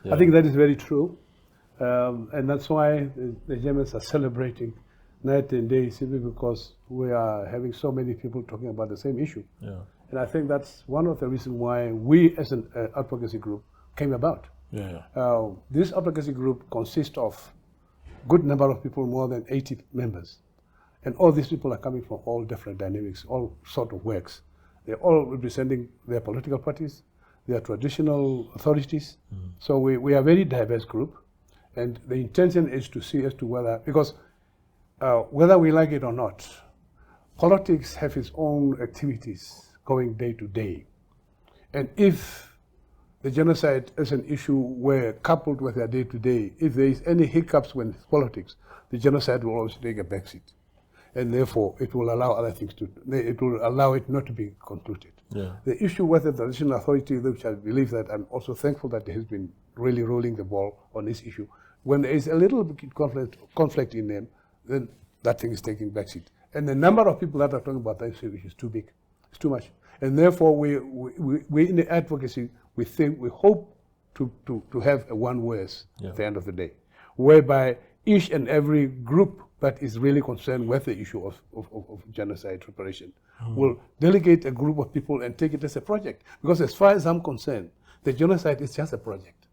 Yeah. I think that is very true. And that's why the Germans are celebrating night and day, simply because we are having so many people talking about the same issue. Yeah. And I think that's one of the reasons why we as an advocacy group came about. Yeah. This advocacy group consists of good number of people, more than 80 members. And all these people are coming from all different dynamics, all sort of works. They're all representing their political parties, their traditional authorities. So we are a very diverse group. And the intention is to see as to whether, because whether we like it or not, politics have its own activities going day to day. And if the genocide is an issue where, coupled with their day to day, if there is any hiccups with politics, the genocide will always take a backseat. And therefore, it will allow other things to, it will allow it not to be concluded. Yeah. The issue with the traditional authority, which I believe that I'm also thankful that it has been really rolling the ball on this issue. When there is a little bit conflict in them, then that thing is taking backseat. And the number of people that are talking about that issue is too big. It's too much. And therefore, we in the advocacy, we hope to have a one voice at the end of the day, whereby each and every group that is really concerned with the issue of genocide reparation will delegate a group of people and take it as a project. Because as far as I'm concerned, the genocide is just a project.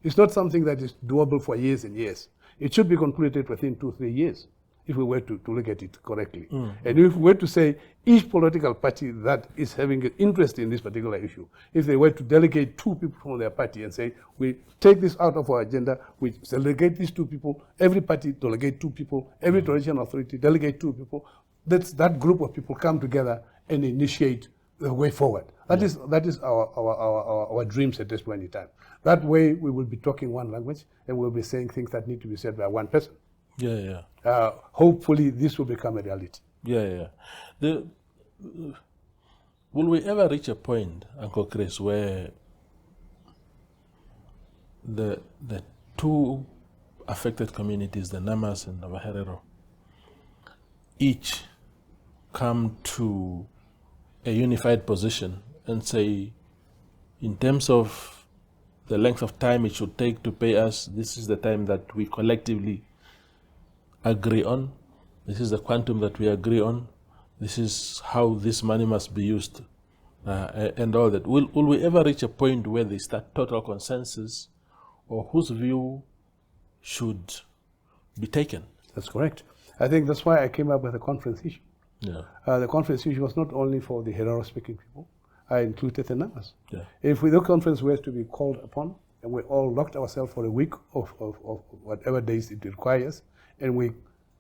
It's not something that is doable for years and years. It should be concluded within 2-3 years, if we were to look at it correctly. And if we were to say each political party that is having an interest in this particular issue, if they were to delegate 2 people from their party and say, we take this out of our agenda, we delegate these 2 people, every party delegate 2 people, every traditional authority delegate 2 people, that group of people come together and initiate the way forward. That is our dreams at this point in time. That way we will be talking one language and we'll be saying things that need to be said by one person. Hopefully this will become a reality. Will we ever reach a point, Uncle Chris, where the 2 affected communities, the Namas and the Navaherero, each come to a unified position and say, in terms of the length of time it should take to pay us, this is the time that we collectively agree on, this is the quantum that we agree on, this is how this money must be used, and all that. Will we ever reach a point where there is that total consensus, or whose view should be taken? That's correct. I think that's why I came up with the conference issue. The conference issue was not only for the Herero-speaking people, I included the Namas. If the conference were to be called upon, and we all locked ourselves for a week of whatever days it requires, and we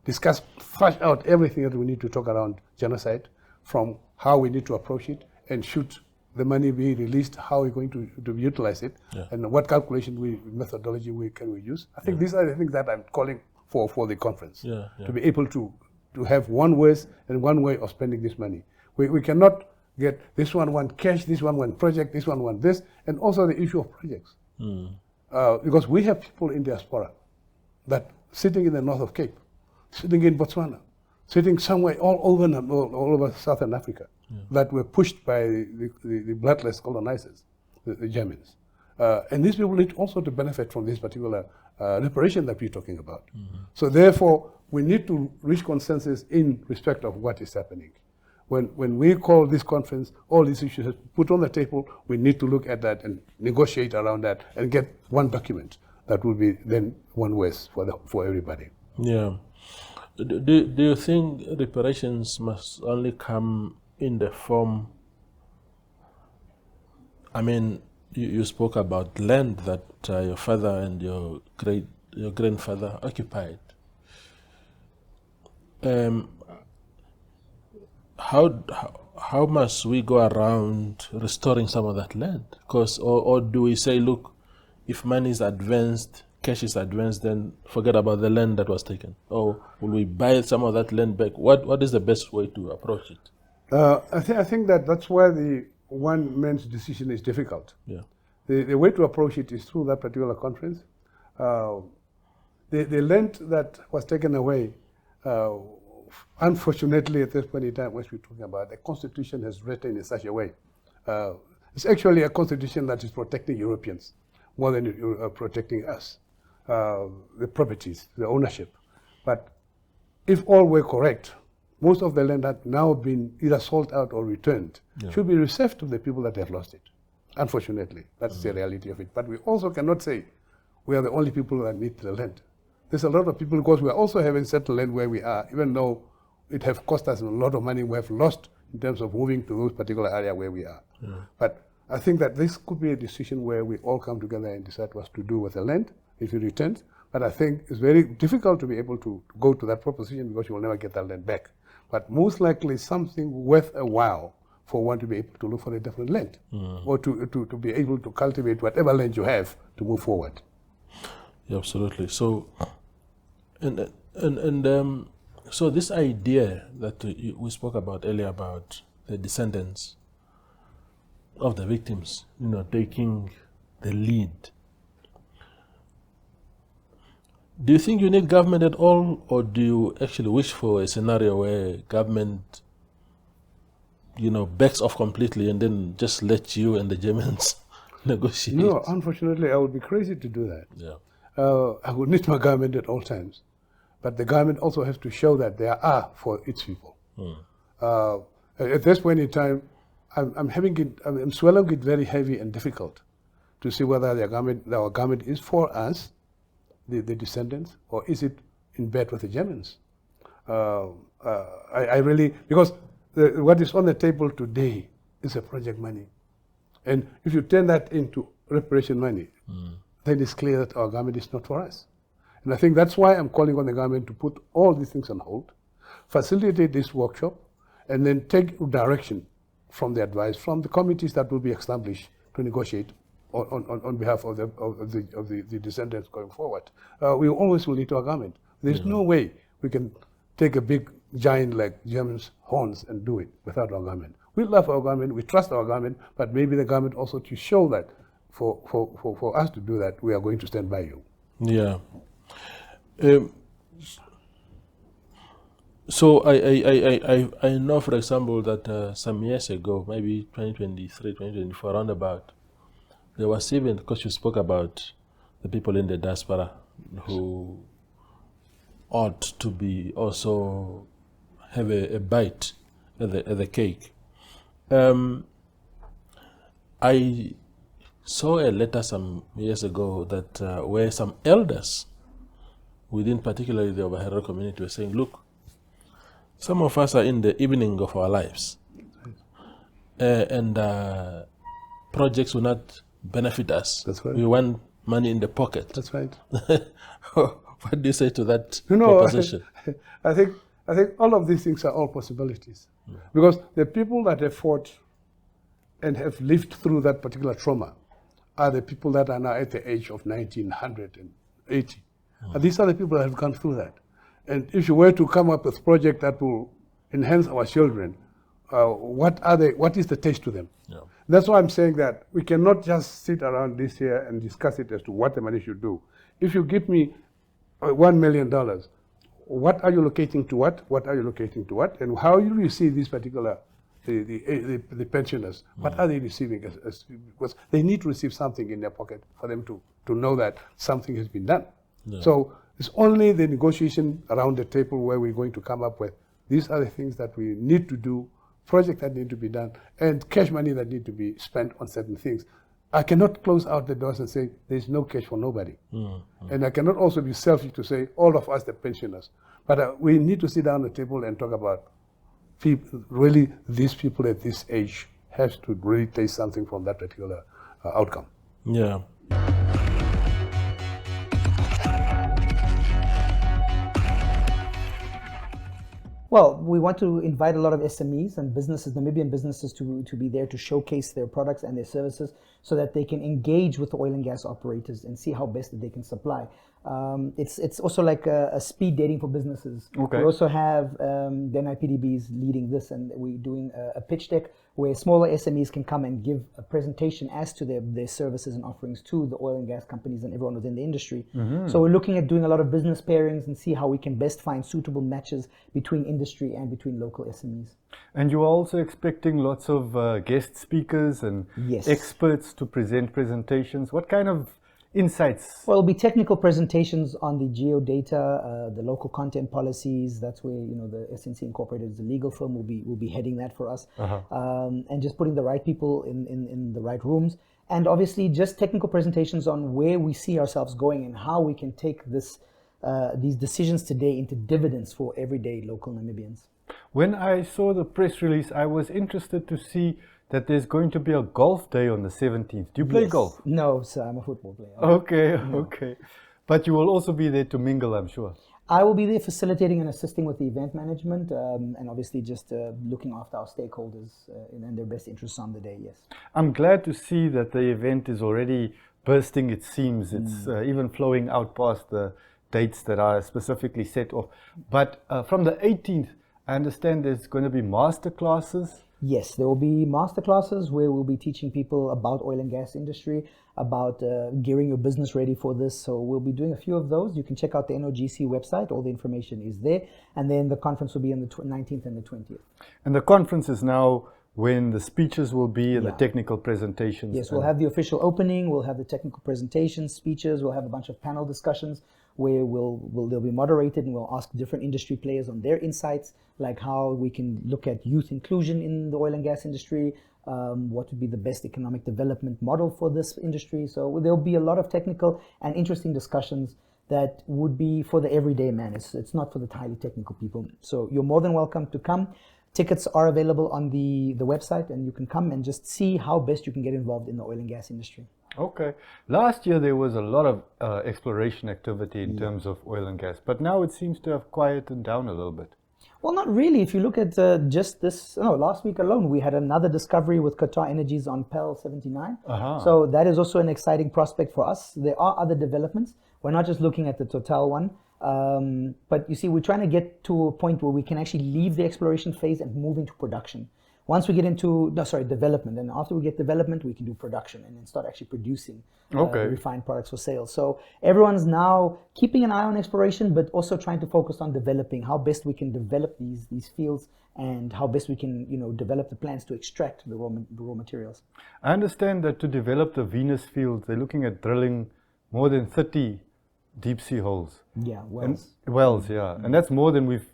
discuss, thrash out everything that we need to talk around genocide, from how we need to approach it, and should the money be released, how we're going to utilize it, and what calculation methodology can we use. I think these are the things that I'm calling for the conference, to be able to have one voice and one way of spending this money. We cannot get this one want cash, this one want project, this one want this, and also the issue of projects. Because we have people in diaspora that sitting in the north of Cape, sitting in Botswana, sitting somewhere all over Southern Africa, that were pushed by the bloodless colonizers, the Germans. And these people need also to benefit from this particular reparation that we're talking about. So therefore, we need to reach consensus in respect of what is happening. When we call this conference, all these issues are put on the table, we need to look at that and negotiate around that and get one document that will be then one voice for everybody. Do you think reparations must only come in the form, I mean, you spoke about land that your father and your grandfather occupied. How must we go around restoring some of that land? Because, or do we say, look, if money is advanced, cash is advanced, then forget about the land that was taken? Or will we buy some of that land back? What is the best way to approach it? I think that's where the one man's decision is difficult. The way to approach it is through that particular conference. The land that was taken away, unfortunately at this point in time, what we're talking about, the Constitution has written in such a way. It's actually a Constitution that is protecting Europeans more than protecting us, the properties, the ownership. But if all were correct, most of the land that now been either sold out or returned should be reserved to the people that have lost it. Unfortunately, that's the reality of it. But we also cannot say we are the only people that need the land. There's a lot of people, because we are also having settled land where we are, even though it have cost us a lot of money, we have lost in terms of moving to those particular area where we are. But I think that this could be a decision where we all come together and decide what to do with the land if it returns. But I think it's very difficult to be able to go to that proposition because you will never get that land back. But most likely something worth a while for one to be able to look for a different land or to be able to cultivate whatever land you have to move forward. Yeah, absolutely. So, so this idea that we spoke about earlier about the descendants of the victims, taking the lead. Do you think you need government at all, or do you actually wish for a scenario where government, backs off completely and then just let you and the Germans negotiate? No, unfortunately, I would be crazy to do that. Yeah. I would need my government at all times. But the government also has to show that they are for its people. At this point in time, I'm swallowing it very heavy and difficult to see whether our government is for us, the descendants, or is it in bed with the Germans? I really, because what is on the table today is a project money. And if you turn that into reparation money, then it's clear that our government is not for us. And I think that's why I'm calling on the government to put all these things on hold, facilitate this workshop, and then take direction from the advice from the committees that will be established to negotiate on behalf of the descendants going forward. We always will need our government. There's no way we can take a big giant like Germans' horns and do it without our government. We love our government, we trust our government, but maybe the government also to show that for us to do that, we are going to stand by you. Yeah. So I know, for example, that some years ago, maybe 2023, 2024, roundabout, there was even, because you spoke about the people in the diaspora who ought to be also have a bite at the cake. I saw a letter some years ago that where some elders within particularly the Ovahero community were saying, look, some of us are in the evening of our lives, and projects will not benefit us. That's right. We want money in the pocket. That's right. What do you say to that proposition? I think all of these things are all possibilities. Because the people that have fought and have lived through that particular trauma are the people that are now at the age of 1980. And these are the people that have gone through that. And if you were to come up with a project that will enhance our children, what is the taste to them? Yeah. That's why I'm saying that we cannot just sit around this year and discuss it as to what the money should do. If you give me $1 million, what are you locating to what? What are you locating to what? And how you receive these particular the pensioners? What are they receiving? Because they need to receive something in their pocket for them to know that something has been done. Yeah. So it's only the negotiation around the table where we're going to come up with these are the things that we need to do, projects that need to be done, and cash money that need to be spent on certain things. I cannot close out the doors and say there's no cash for nobody. And I cannot also be selfish to say all of us the pensioners. But we need to sit down at the table and talk about people, really these people at this age have to really taste something from that particular outcome. Yeah. Well, we want to invite a lot of SMEs and businesses, Namibian businesses, to be there to showcase their products and their services so that they can engage with the oil and gas operators and see how best that they can supply. It's also like a speed dating for businesses. Okay. We also have the NIPDBs leading this, and we're doing a pitch deck where smaller SMEs can come and give a presentation as to their services and offerings to the oil and gas companies and everyone within the industry. So we're looking at doing a lot of business pairings and see how we can best find suitable matches between industry and between local SMEs. And you're also expecting lots of guest speakers and experts to present presentations. What kind of insights? Well, it'll be technical presentations on the geodata, the local content policies. That's where the SNC Incorporated, the legal firm, will be heading that for us, and just putting the right people in the right rooms, and obviously just technical presentations on where we see ourselves going and how we can take these decisions today into dividends for everyday local Namibians. When I saw the press release, I was interested to see that there's going to be a golf day on the 17th. Do you play golf? No, sir, I'm a football player. Okay, okay. But you will also be there to mingle, I'm sure. I will be there facilitating and assisting with the event management, and obviously just looking after our stakeholders and their best interests on the day, yes. I'm glad to see that the event is already bursting its seams. It's even flowing out past the dates that are specifically set off. But from the 18th, I understand there's going to be master classes. Yes, there will be master classes where we'll be teaching people about oil and gas industry, about gearing your business ready for this. So we'll be doing a few of those. You can check out the NOGC website. All the information is there. And then the conference will be on the 19th and the 20th. And the conference is now when the speeches will be and the technical presentations. Yes, we'll have the official opening. We'll have the technical presentations, speeches. We'll have a bunch of panel discussions where they'll be moderated, and we'll ask different industry players on their insights, like how we can look at youth inclusion in the oil and gas industry, what would be the best economic development model for this industry. So there'll be a lot of technical and interesting discussions that would be for the everyday man. It's not for the highly technical people. So you're more than welcome to come. Tickets are available on the website, and you can come and just see how best you can get involved in the oil and gas industry. Okay. Last year there was a lot of exploration activity in terms of oil and gas, but now it seems to have quieted down a little bit. Well, not really. If you look at last week alone, we had another discovery with Qatar Energies on PEL 79. So that is also an exciting prospect for us. There are other developments. We're not just looking at the Total one. But you see, we're trying to get to a point where we can actually leave the exploration phase and move into production. Once we get into, development, and after we get development, we can do production and then start actually producing refined products for sale. So everyone's now keeping an eye on exploration, but also trying to focus on developing how best we can develop these fields and how best we can, develop the plans to extract the raw materials. I understand that to develop the Venus fields, they're looking at drilling more than 30 deep sea holes. Yeah, wells. And that's more than we've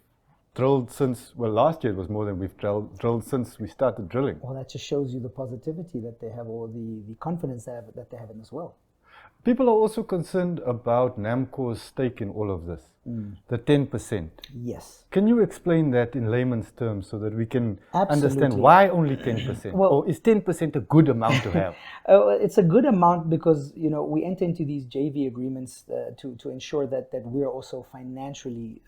drilled since, last year it was more than we've drilled since we started drilling. Well, that just shows you the positivity that they have, or the confidence that they have in this well. People are also concerned about NAMCOR's stake in all of this, the 10%. Yes. Can you explain that in layman's terms so that we can understand why only 10%? Or is 10% a good amount to have? It's a good amount because, we enter into these JV agreements to ensure that we're also financially,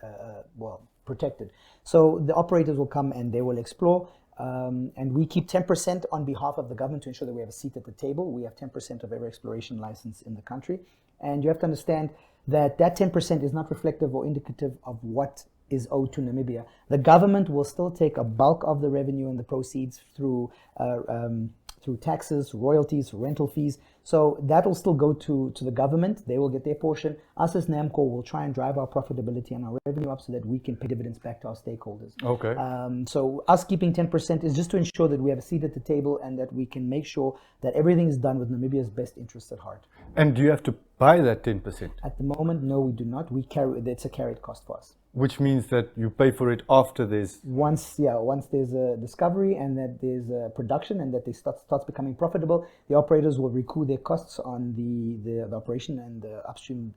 protected. So the operators will come and they will explore. And we keep 10% on behalf of the government to ensure that we have a seat at the table. We have 10% of every exploration license in the country. And you have to understand that 10% is not reflective or indicative of what is owed to Namibia. The government will still take a bulk of the revenue and the proceeds through taxes, royalties, rental fees. So that will still go to the government. They will get their portion. Us as NAMCOR will try and drive our profitability and our revenue up so that we can pay dividends back to our stakeholders. Okay. So us keeping 10% is just to ensure that we have a seat at the table and that we can make sure that everything is done with Namibia's best interests at heart. And do you have to buy that 10%? At the moment, no, we do not. It's a carried cost for us. Which means that you pay for it after there's... Once there's a discovery and that there's a production and that they starts becoming profitable, the operators will recoup their costs on the operation and the upstream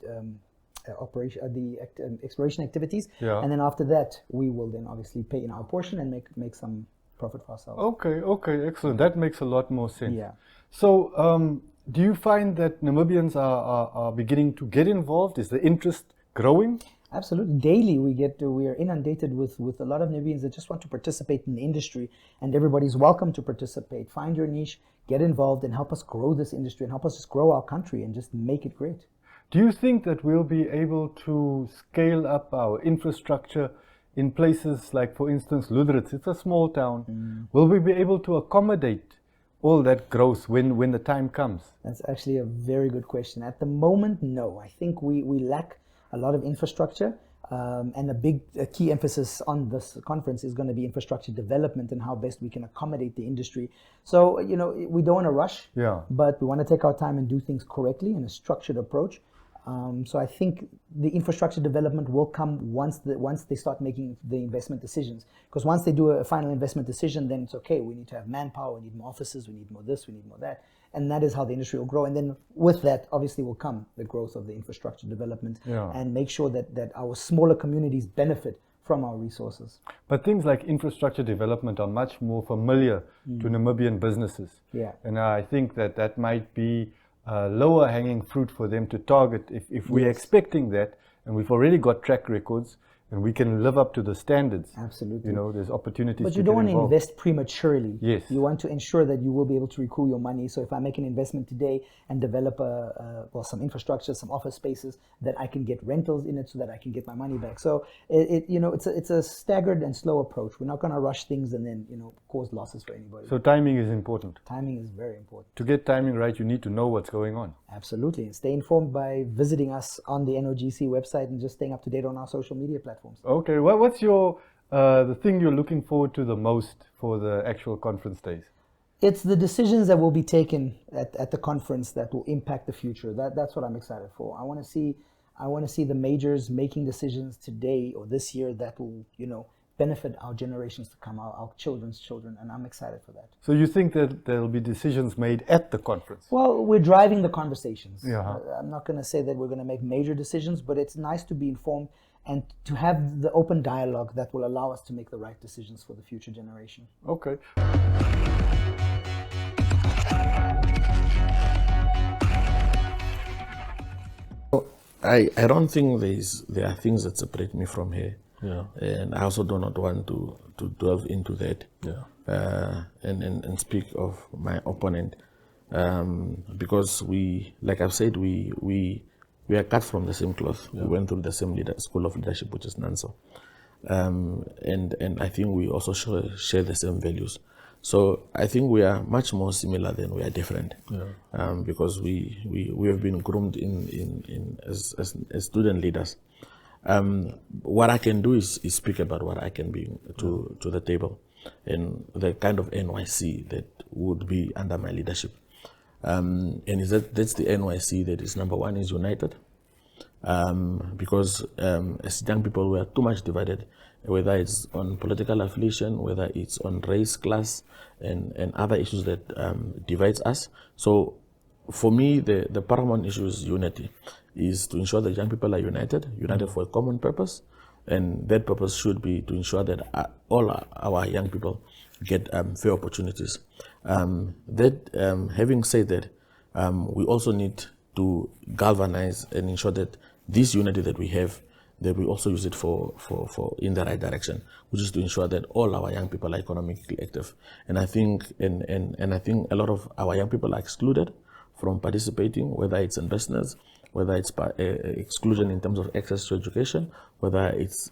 exploration activities. And then after that, we will then obviously pay in our portion and make some profit for ourselves. Okay, excellent. That makes a lot more sense. Yeah. So do you find that Namibians are beginning to get involved? Is the interest growing? Absolutely. Daily we are inundated with a lot of Namibians that just want to participate in the industry, and everybody's welcome to participate. Find your niche, get involved, and help us grow this industry and help us just grow our country and just make it great. Do you think that we'll be able to scale up our infrastructure in places like, for instance, Lüderitz? It's a small town. Will we be able to accommodate all that growth when the time comes? That's actually a very good question. At the moment, no. I think we lack a lot of infrastructure. And a key emphasis on this conference is going to be infrastructure development and how best we can accommodate the industry. So, we don't want to rush, but we want to take our time and do things correctly in a structured approach. So I think the infrastructure development will come once they start making the investment decisions. Because once they do a final investment decision, then it's okay. We need to have manpower, we need more offices, we need more this, we need more that. And that is how the industry will grow. And then with that, obviously, will come the growth of the infrastructure development and make sure that our smaller communities benefit from our resources. But things like infrastructure development are much more familiar to Namibian businesses. Yeah. And I think that might be lower hanging fruit for them to target if we're expecting that, and we've already got track records and we can live up to the standards. Absolutely. There's opportunities. But you don't want to invest prematurely. Yes. You want to ensure that you will be able to recoup your money. So if I make an investment today and develop some infrastructure, some office spaces, that I can get rentals in it so that I can get my money back. So it's a staggered and slow approach. We're not going to rush things and then cause losses for anybody. So timing is important. Timing is very important. To get timing right, you need to know what's going on. Absolutely. And stay informed by visiting us on the NOGC website and just staying up to date on our social media platforms. Okay, well, what's your the thing you're looking forward to the most for the actual conference days? It's the decisions that will be taken at the conference that will impact the future. That's what I'm excited for. I want to see the majors making decisions today or this year that will benefit our generations to come, our children's children, and I'm excited for that. So you think that there will be decisions made at the conference? Well, we're driving the conversations. Yeah. I'm not going to say that we're going to make major decisions, but it's nice to be informed and to have the open dialogue that will allow us to make the right decisions for the future generation. Okay. I don't think there are things that separate me from her. Yeah. And I also do not want to delve into that. Yeah. And speak of my opponent. Because like I've said, we are cut from the same cloth. Yeah. We went through the same school of leadership, which is NANSO. And I think we also share the same values. So I think we are much more similar than we are different. Yeah. Because we have been groomed as student leaders. What I can do is speak about what I can bring to the table and the kind of NYC that would be under my leadership. And that's the NYC that is, number one, is united. Because as young people, we are too much divided, whether it's on political affiliation, whether it's on race, class, and other issues that divides us. So for me, the paramount issue is unity, is to ensure that young people are united for a common purpose. And that purpose should be to ensure that all our young people get fair opportunities. Having said that, we also need to galvanize and ensure that this unity that we have, that we also use it for in the right direction, which is to ensure that all our young people are economically active. And I think and I think a lot of our young people are excluded from participating, whether it's in business, whether it's exclusion in terms of access to education, whether it's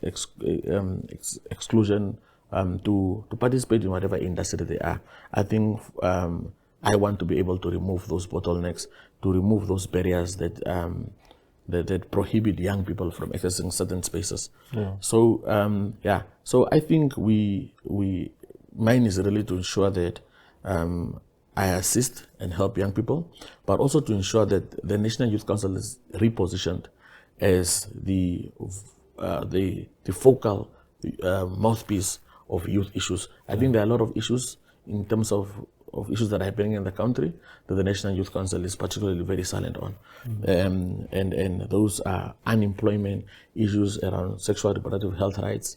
exclusion to participate in whatever industry they are. I think I want to be able to remove those bottlenecks, to remove those barriers that prohibit young people from accessing certain spaces. Yeah. So so I think mine is really to ensure that I assist and help young people, but also to ensure that the National Youth Council is repositioned as the focal mouthpiece of youth issues. I think there are a lot of issues in terms of issues that are happening in the country that the National Youth Council is particularly very silent on. And those are unemployment, issues around sexual reproductive health rights,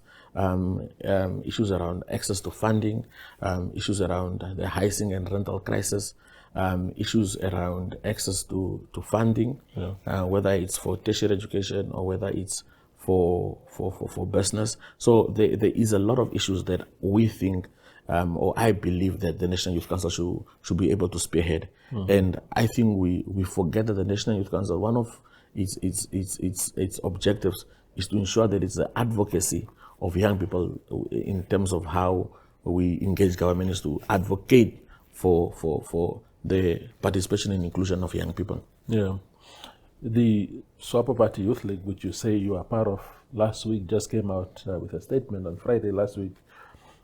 issues around access to funding, issues around the housing and rental crisis, issues around access to funding, whether it's for tertiary education or whether it's for business. So there is a lot of issues that we think or I believe that the National Youth Council should be able to spearhead. And I think we forget that the National Youth Council, one of its objectives is to ensure that it's the advocacy of young people in terms of how we engage government, is to advocate for the participation and inclusion of young people. Yeah. the Swapo Party Youth League, which you say you are part of, last week just came out with a statement on Friday last week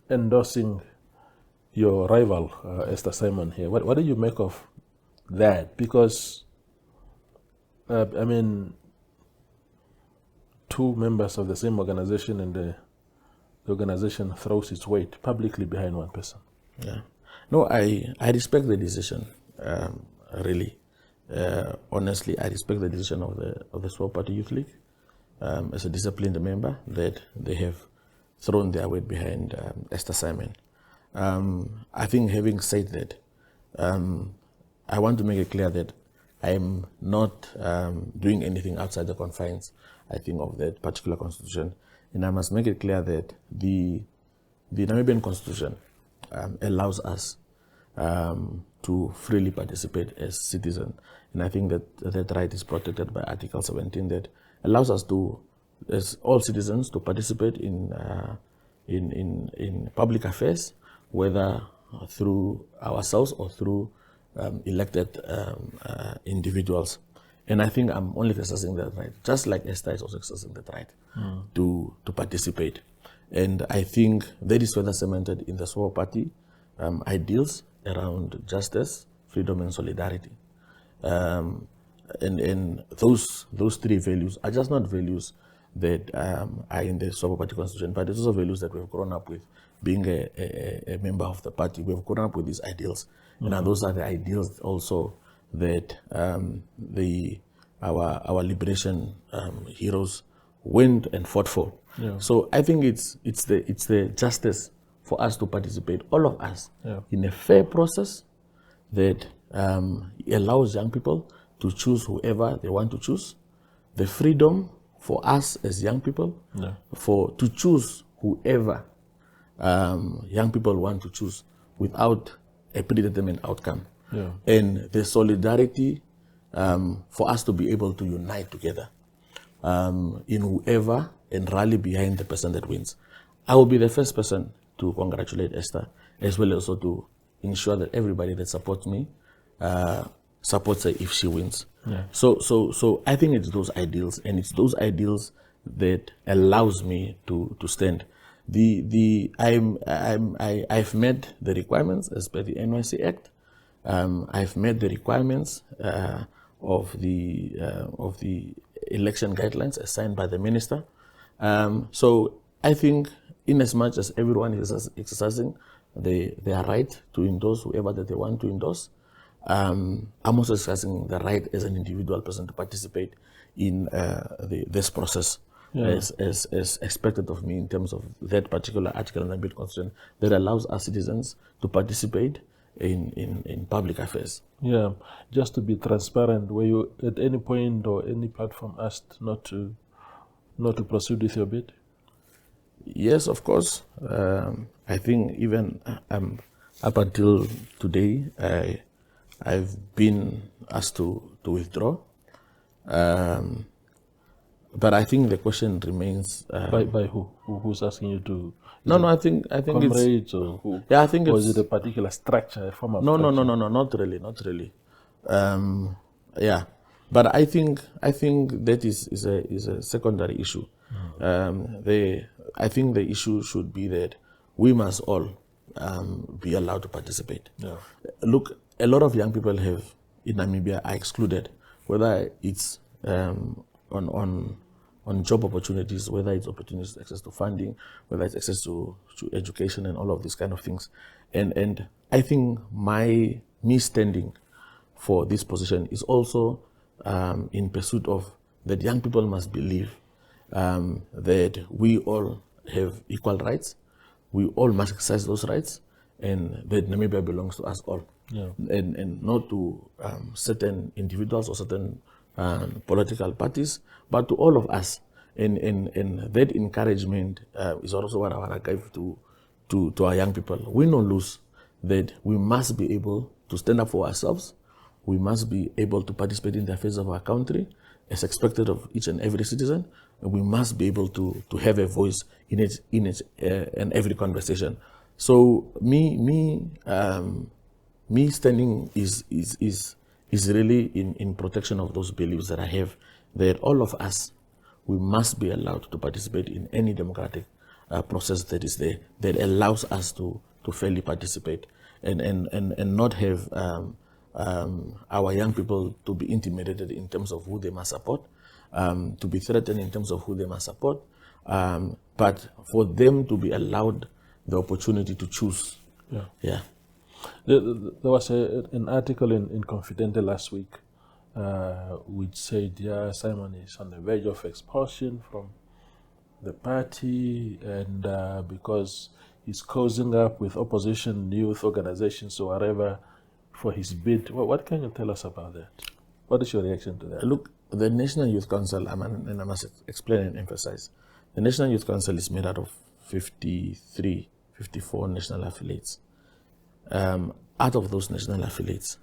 endorsing your rival, Esther Simon here. What do you make of that? Because, I mean, two members of the same organization, and the organization throws its weight publicly behind one person. Yeah. No, I respect the decision, really. Honestly, I respect the decision of the Swapo Party Youth League as a disciplined member, that they have thrown their weight behind Esther Simon. I think, having said that, I want to make it clear that I am not doing anything outside the confines, I think, of that particular constitution. And I must make it clear that the Namibian constitution allows us to freely participate as citizens. And I think that right is protected by Article 17, that allows us to, as all citizens, to participate in public affairs, whether through ourselves or through elected individuals. And I think I'm only exercising that right, just like Esther is also exercising that right to participate. And I think that is further cemented in the Swapo Party ideals around justice, freedom, and solidarity. And those three values are just not values that are in the Swapo Party constitution, but it's also values that we've grown up with. Being a member of the party, we've grown up with these ideals. And those are the ideals also that our liberation heroes went and fought for. Yeah. So I think it's the justice for us to participate, all of us, in a fair process that allows young people to choose whoever they want to choose. The freedom for us as young people to choose whoever young people want to choose without a predetermined outcome. Yeah. And the solidarity for us to be able to unite together in whoever and rally behind the person that wins. I will be the first person to congratulate Esther, as well as also to ensure that everybody that supports me supports her if she wins. Yeah. So I think it's those ideals, and it's those ideals that allows me to stand. I've met the requirements as per the NYC Act. I've met the requirements of the election guidelines assigned by the minister. So I think, in as much as everyone is exercising their right to endorse whoever that they want to endorse, I'm also exercising the right as an individual person to participate in this process. As expected of me in terms of that particular article in the Namibian Constitution that allows us citizens to participate in public affairs. Yeah, just to be transparent, were you at any point or any platform asked not to proceed with your bid? Yes, of course. I think even up until today, I've been asked to withdraw. But I think the question remains by who? Who's asking you to? No, I think comrades it's or who? Yeah, I think or it's, is it a particular structure, a form of no, structure? No, not really. Yeah, but I think that is a secondary issue. I think the issue should be that we must all be allowed to participate. Yeah. Look, a lot of young people in Namibia are excluded, whether it's on job opportunities, whether it's opportunities, access to funding, whether it's access to education and all of these kind of things. And I think me standing for this position is also in pursuit of that young people must believe that we all have equal rights, we all must exercise those rights, and that Namibia belongs to us all. Yeah. And not to certain individuals or certain political parties, but to all of us. And that encouragement is also what I want to give to our young people. Win or lose, that we must be able to stand up for ourselves. We must be able to participate in the affairs of our country as expected of each and every citizen. And we must be able to have a voice in every conversation. So me standing is is really in protection of those beliefs that I have, that all of us, we must be allowed to participate in any democratic process that is there, that allows us to fairly participate and not have our young people to be intimidated in terms of who they must support, to be threatened in terms of who they must support, but for them to be allowed the opportunity to choose. Yeah. There was an article in Confidential last week which said, yeah, Simon is on the verge of expulsion from the party, and because he's cozying up with opposition youth organizations or whatever for his bid. What can you tell us about that? What is your reaction to that? Look, the National Youth Council, and I must explain and emphasize, the National Youth Council is made out of 54 national affiliates. Out of those national affiliates,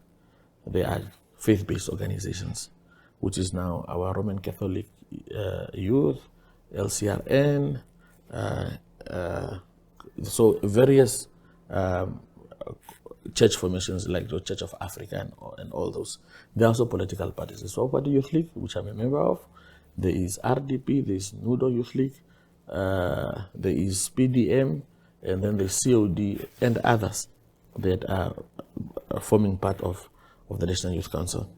there are faith-based organizations, which is now our Roman Catholic Youth, LCRN, so various church formations like the Church of Africa and all those. There are also political parties. The Swap Party Youth League, which I'm a member of. There is RDP, there is Nudo Youth League, there is PDM, and then there's COD and others that are forming part of the National Youth Council.